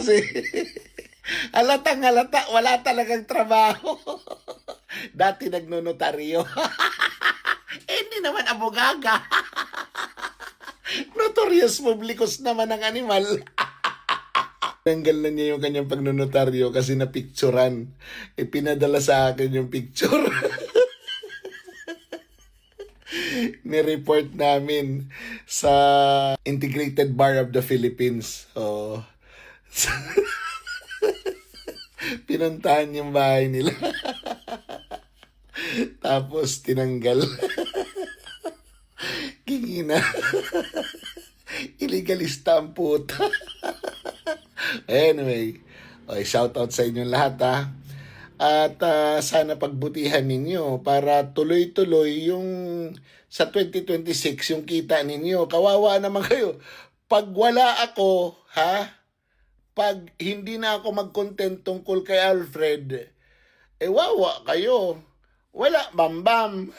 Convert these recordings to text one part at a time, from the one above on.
Kasi halatang halata, wala talagang trabaho. Dati nagnonotaryo. Hindi naman abogaga. Notorious publicus naman ang animal. Tanggal na niya yung kanyang pagnonotaryo kasi napicturan. Pinadala sa akin yung picture. Ni-report namin sa Integrated Bar of the Philippines. So, pinuntahan yung bahay nila. Tapos tinanggal. Kingina. Illegalista ang puta. Anyway, okay, shout out sa inyong lahat ha. At sana pagbutihan ninyo para tuloy-tuloy yung sa 2026 yung kita ninyo. Kawawa naman kayo. Pag wala ako, ha? Pag hindi na ako mag-content tungkol kay Alfred, wawa kayo. Wala, bam-bam.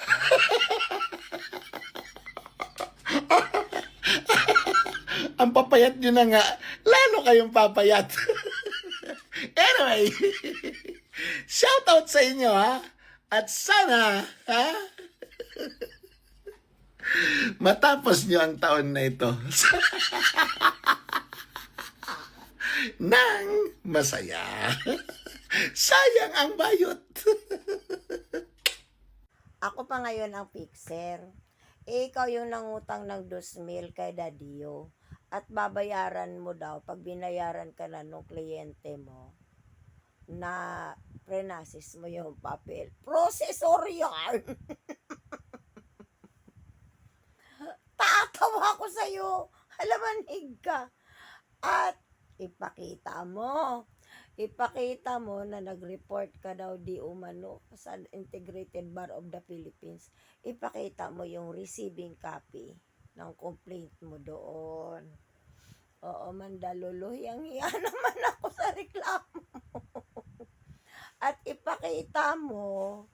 Ang papayat nyo na nga, lalo kayong papayat. Anyway, shout out sa inyo ha. At sana, ha? Matapos nyo ang taon na ito nang masaya. Sayang ang bayot. Ako pa ngayon ang fixer. Ikaw yung nangutang ng 2,000 kay Daddio. At babayaran mo daw pag binayaran ka na ng kliyente mo na prenasis mo yung papel. Processor yan! Tatawa ko sa'yo. Halamanig ka. At ipakita mo na nag-report ka daw di umano sa Integrated Bar of the Philippines. Ipakita mo yung receiving copy ng complaint mo doon. Oo, mandaluluhyang-hiya naman ako sa reklamo. At ipakita mo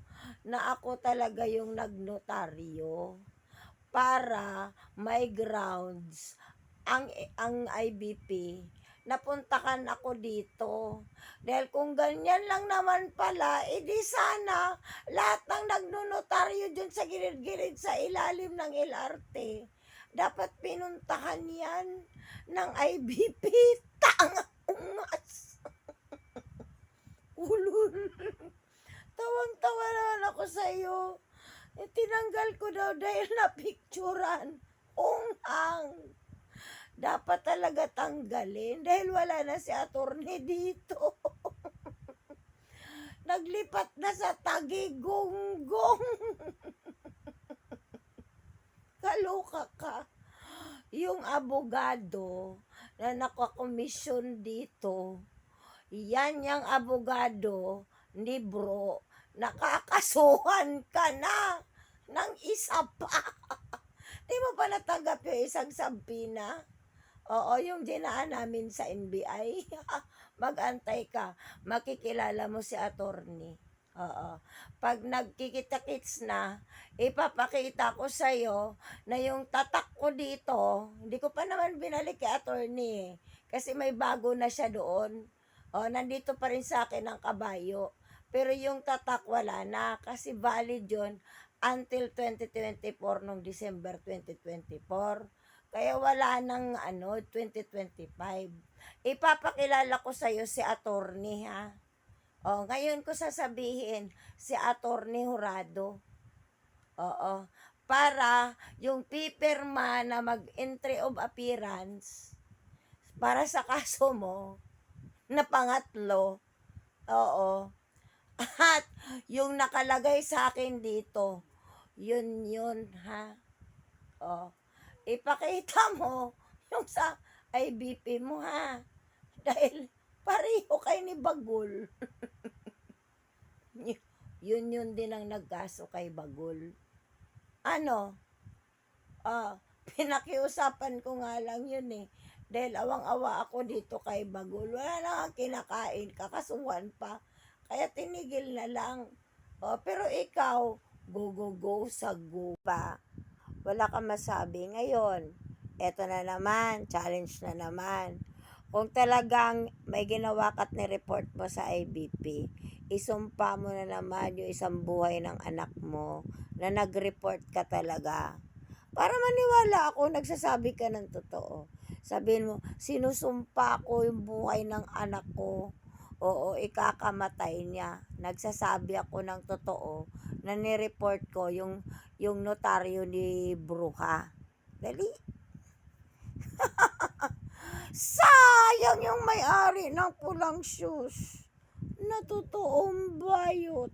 na ako talaga yung nagnotaryo para may grounds ang IBP napuntakan ako dito. Dahil kung ganyan lang naman pala, edi sana lahat ng nagnonotaryo dyan sa gilid-gilid sa ilalim ng LRT, dapat pinuntahan yan ng IBP. Tanga ungas. Ulul. Tawang-tawa naman ako sa'yo. Tinanggal ko daw dahil napicturan. Unghang. Dapat talaga tanggalin dahil wala na si attorney dito. Naglipat na sa Tagigonggong. Kaloka ka. Yung abogado na nakakomisyon dito, yan yung abogado ni bro, nakakasuhan ka na ng isa pa. Di mo pa natanggap yung isang sampina? Oo, yung dinaan namin sa NBI. Mag-antay ka. Makikilala mo si attorney. Oo. Pag nagkikita-kits na, ipapakita ko sa'yo na yung tatak ko dito, hindi ko pa naman binalik kay attorney. Kasi may bago na siya doon. Nandito pa rin sa akin ang kabayo. Pero yung tatak wala na kasi valid yun until 2024 nung December 2024. Kaya wala nang 2025. Ipapakilala ko sa iyo si attorney ha. Ngayon ko sasabihin si attorney Jurado. Oo. Para yung pipirma na mag-entry of appearance para sa kaso mo na pangatlo. Oo. At yung nakalagay sa akin dito, yun ha. Ipakita mo yung sa IBP mo ha. Dahil pareho kayo ni Bagul. yun din ang nagkaso kay Bagul. Pinakiusapan ko nga lang yun eh. Dahil awang-awa ako dito kay Bagul. Wala na nga kinakain, kakasuhan pa. Kaya tinigil na lang. Pero ikaw, go sa go pa. Wala kang masabi ngayon. Eto na naman, challenge na naman. Kung talagang may ginawa ka't ni-report mo sa IBP, isumpa mo na naman yung isang buhay ng anak mo na nag-report ka talaga. Para maniwala ako, nagsasabi ka ng totoo. Sabihin mo, sinusumpa ko yung buhay ng anak ko. Oo, ikakamatay niya. Nagsasabi ako ng totoo na ni-report ko yung notaryo ni Bruja. Dali. Sayang yung may-ari ng pulang shoes. Na totoong bayot.